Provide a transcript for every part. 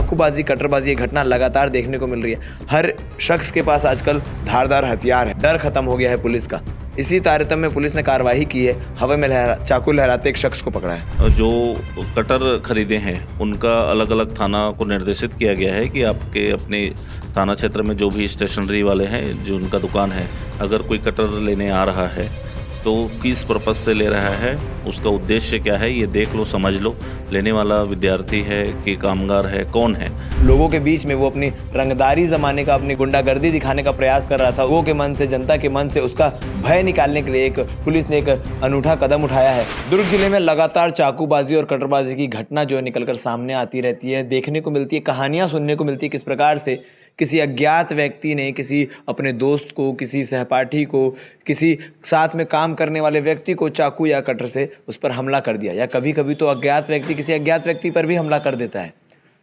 चाकूबाजी, कटरबाजी ये घटना लगातार देखने को मिल रही है। हर शख्स के पास आजकल धारदार हथियार है, डर खत्म हो गया है पुलिस का। इसी तारतम्य में पुलिस ने कार्रवाई की है, हवा में चाकू लहराते एक शख्स को पकड़ा है। जो कटर खरीदे हैं उनका अलग अलग थाना को निर्देशित किया गया है कि आपके अपने थाना क्षेत्र में जो भी स्टेशनरी वाले हैं, जो उनका दुकान है, अगर कोई कटर लेने आ रहा है तो किस पर्पज़ से ले रहा है, उसका उद्देश्य क्या है, ये देख लो, समझ लो। लेने वाला विद्यार्थी है कि कामगार है, कौन है। लोगों के बीच में वो अपनी रंगदारी जमाने का, अपनी गुंडागर्दी दिखाने का प्रयास कर रहा था। लोगों के मन से, जनता के मन से उसका भय निकालने के लिए पुलिस ने एक अनूठा कदम उठाया है। दुर्ग जिले में लगातार चाकूबाजी और कटरबाजी की घटना जो है निकलकर सामने आती रहती है, देखने को मिलती है, कहानियां सुनने को मिलती है किस प्रकार से किसी अज्ञात व्यक्ति ने किसी अपने दोस्त को, किसी सहपाठी को, किसी साथ में काम करने वाले व्यक्ति को चाकू या कटर से उस पर हमला कर दिया, या कभी कभी तो अज्ञात व्यक्ति किसी अज्ञात व्यक्ति पर भी हमला कर देता है।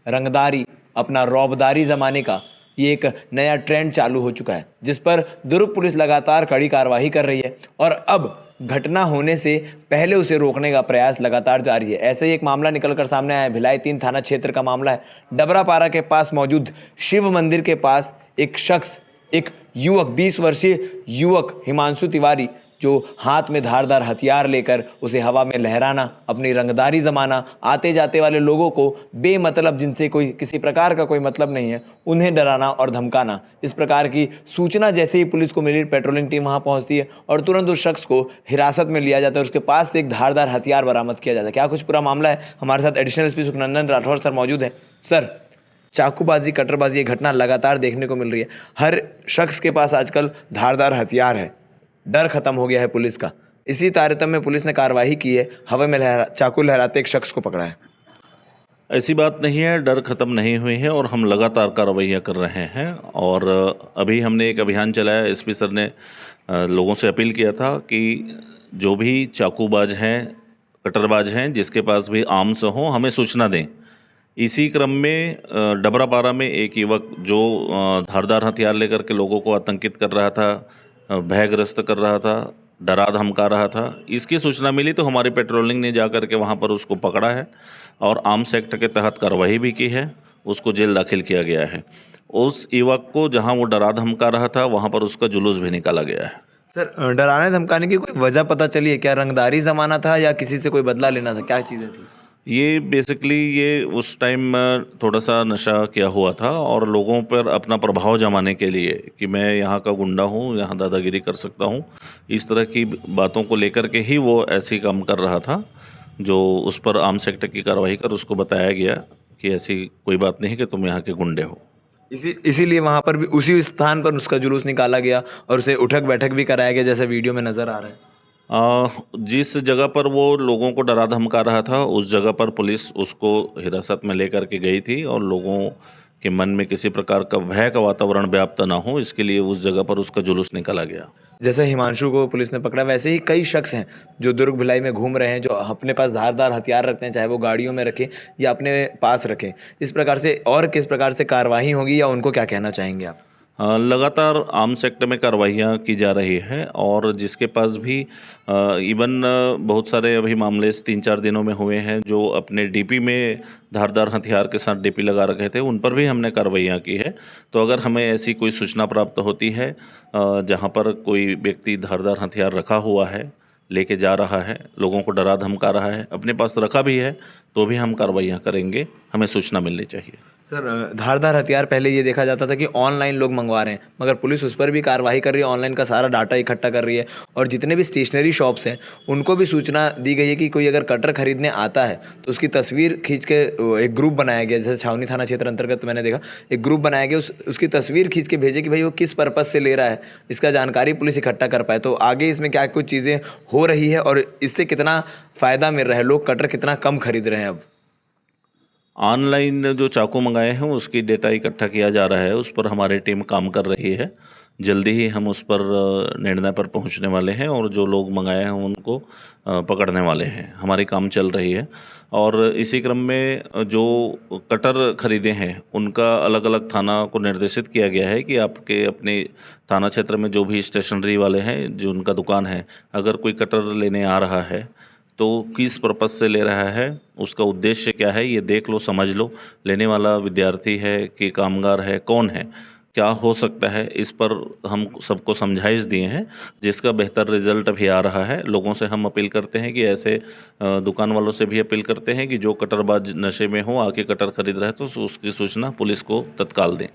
रंगदारी, अपना रौबदारी जमाने का ये एक नया ट्रेंड चालू हो चुका है, जिस पर दुर्ग पुलिस लगातार कड़ी कार्रवाई कर रही है और अब घटना होने से पहले उसे रोकने का प्रयास लगातार जारी है। ऐसे ही एक मामला निकलकर सामने आया है, भिलाई 3 थाना क्षेत्र का मामला है। डबरापारा के पास मौजूद शिव मंदिर के पास एक शख्स, एक युवक, 20 वर्षीय युवक हिमांशु तिवारी, जो हाथ में धारदार हथियार लेकर उसे हवा में लहराना, अपनी रंगदारी जमाना, आते जाते वाले लोगों को बेमतलब, जिनसे कोई किसी प्रकार का कोई मतलब नहीं है, उन्हें डराना और धमकाना। इस प्रकार की सूचना जैसे ही पुलिस को मिली, पेट्रोलिंग टीम वहां पहुंचती है और तुरंत उस शख्स को हिरासत में लिया जाता है और उसके पास से एक धारदार हथियार बरामद किया जाता है। क्या कुछ पूरा मामला है, हमारे साथ additional SP Sukhnandan Rathore sir मौजूद हैं। सर, चाकूबाजी, कटरबाजी ये घटना लगातार देखने को मिल रही है। हर शख्स के पास आजकल धारदार हथियार है, डर खत्म हो गया है पुलिस का। इसी तारतम्य में पुलिस ने कार्रवाई की है, हवा में चाकू लहराते एक शख्स को पकड़ा है। ऐसी बात नहीं है, डर खत्म नहीं हुई है और हम लगातार कार्रवाइयाँ कर रहे हैं। और अभी हमने एक अभियान चलाया। एसपी सर ने लोगों से अपील किया था कि जो भी चाकूबाज हैं, कटरबाज हैं, जिसके पास भी आर्म्स हों, हमें सूचना दें। इसी क्रम में डबरापारा में एक युवक जो धारदार हथियार लेकर के लोगों को आतंकित कर रहा था, भयग्रस्त कर रहा था, डरा धमका रहा था, इसकी सूचना मिली तो हमारी पेट्रोलिंग ने जाकर के वहाँ पर उसको पकड़ा है और आर्म्स एक्ट के तहत कार्रवाई भी की है। उसको जेल दाखिल किया गया है। उस युवक को जहाँ वो डरा धमका रहा था वहाँ पर उसका जुलूस भी निकाला गया है। सर, डराने धमकाने की कोई वजह पता चली है क्या? रंगदारी जमाना था या किसी से कोई बदला लेना था, क्या चीज़ें थी? ये बेसिकली ये उस टाइम थोड़ा सा नशा किया हुआ था और लोगों पर अपना प्रभाव जमाने के लिए कि मैं यहाँ का गुंडा हूँ, यहाँ दादागिरी कर सकता हूँ, इस तरह की बातों को लेकर के ही वो ऐसी काम कर रहा था। जो उस पर आर्म्स एक्ट की कार्रवाई कर उसको बताया गया कि ऐसी कोई बात नहीं कि तुम यहाँ के गुंडे हो। इसीलिए वहाँ पर भी उसी स्थान पर उसका जुलूस निकाला गया और उसे उठक बैठक भी कराया गया, जैसे वीडियो में नज़र आ रहा है। जिस जगह पर वो लोगों को डरा धमका रहा था उस जगह पर पुलिस उसको हिरासत में लेकर के गई थी और लोगों के मन में किसी प्रकार का भय का वातावरण व्याप्त ना हो, इसके लिए उस जगह पर उसका जुलूस निकाला गया। जैसे हिमांशु को पुलिस ने पकड़ा, वैसे ही कई शख्स हैं जो दुर्ग भिलाई में घूम रहे हैं, जो अपने पास धारदार हथियार रखते हैं, चाहे वो गाड़ियों में रखें या अपने पास रखें। इस प्रकार से और किस प्रकार से कार्रवाई होगी या उनको क्या कहना चाहेंगे आप? लगातार आर्म्स एक्ट में कार्रवाइयाँ की जा रही है और जिसके पास भी इवन बहुत सारे अभी मामले 3-4 दिनों में हुए हैं जो अपने डीपी में धारदार हथियार के साथ डीपी लगा रखे थे, उन पर भी हमने कार्रवाइयाँ की है। तो अगर हमें ऐसी कोई सूचना प्राप्त होती है जहाँ पर कोई व्यक्ति धारदार हथियार रखा हुआ है, लेके जा रहा है, लोगों को डरा धमका रहा है, अपने पास रखा भी है, तो भी हम कार्रवाइयाँ करेंगे। हमें सूचना मिलनी चाहिए। सर, धारदार हथियार पहले ये देखा जाता था कि ऑनलाइन लोग मंगवा रहे हैं, मगर पुलिस उस पर भी कार्रवाई कर रही है, ऑनलाइन का सारा डाटा इकट्ठा कर रही है और जितने भी स्टेशनरी शॉप्स हैं उनको भी सूचना दी गई है कि कोई अगर कटर खरीदने आता है तो उसकी तस्वीर खींच के एक ग्रुप बनाया गया। जैसे छावनी थाना क्षेत्र अंतर्गत मैंने देखा, एक ग्रुप बनाया गया, उसकी तस्वीर खींच के भेजे कि भाई वो किस पर्पज़ से ले रहा है, इसका जानकारी पुलिस इकट्ठा कर पाए। तो आगे इसमें क्या कुछ चीज़ें हो रही है और इससे कितना फ़ायदा मिल रहा है, लोग कटर कितना कम खरीद रहे हैं? अब ऑनलाइन जो चाकू मंगाए हैं उसकी डेटा इकट्ठा किया जा रहा है, उस पर हमारी टीम काम कर रही है। जल्दी ही हम उस पर निर्णय पर पहुंचने वाले हैं और जो लोग मंगाए हैं उनको पकड़ने वाले हैं। हमारी काम चल रही है और इसी क्रम में जो कटर खरीदे हैं उनका अलग अलग थाना को निर्देशित किया गया है कि आपके अपने थाना क्षेत्र में जो भी स्टेशनरी वाले हैं, जो उनका दुकान है, अगर कोई कटर लेने आ रहा है तो किस पर्पज़ से ले रहा है, उसका उद्देश्य क्या है, ये देख लो, समझ लो। लेने वाला विद्यार्थी है कि कामगार है, कौन है, क्या हो सकता है, इस पर हम सबको समझाइश दिए हैं, जिसका बेहतर रिजल्ट भी आ रहा है। लोगों से हम अपील करते हैं कि ऐसे दुकान वालों से भी अपील करते हैं कि जो कटरबाज नशे में हो, आके कटर खरीद रहे तो उसकी सूचना पुलिस को तत्काल दें।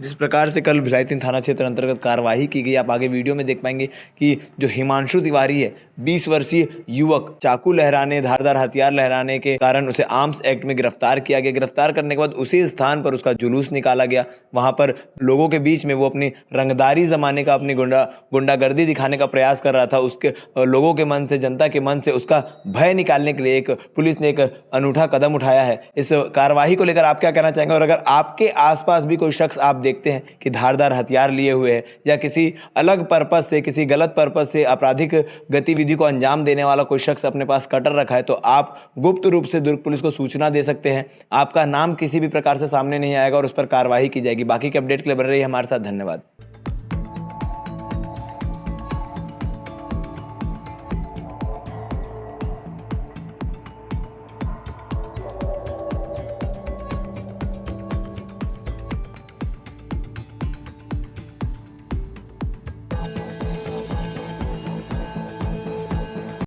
जिस प्रकार से कल भिलाई 3 थाना क्षेत्र अंतर्गत कार्यवाही की गई, आप आगे वीडियो में देख पाएंगे कि जो हिमांशु तिवारी है, 20 वर्षीय युवक, चाकू लहराने, धारदार हथियार लहराने के कारण उसे आर्म्स एक्ट में गिरफ्तार किया गया। गिरफ्तार करने के बाद उसी स्थान पर उसका जुलूस निकाला गया। वहां पर लोगों के बीच में वो अपनी रंगदारी जमाने का, अपनी गुंडागर्दी दिखाने का प्रयास कर रहा था। उसके लोगों के मन से, जनता के मन से उसका भय निकालने के लिए एक पुलिस ने एक अनूठा कदम उठाया है। इस कार्यवाही को लेकर आप क्या कहना चाहेंगे? और अगर आपके आसपास भी कोई शख्स आप देखते हैं कि धारदार हथियार लिए हुए है या किसी अलग पर्पस से, किसी गलत पर्पस से आपराधिक गतिविधि को अंजाम देने वाला कोई शख्स अपने पास कटर रखा है, तो आप गुप्त रूप से दुर्ग पुलिस को सूचना दे सकते हैं। आपका नाम किसी भी प्रकार से सामने नहीं आएगा और उस पर कार्रवाई की जाएगी। बाकी के अपडेट के लिए बने रहिए हमारे साथ। धन्यवाद।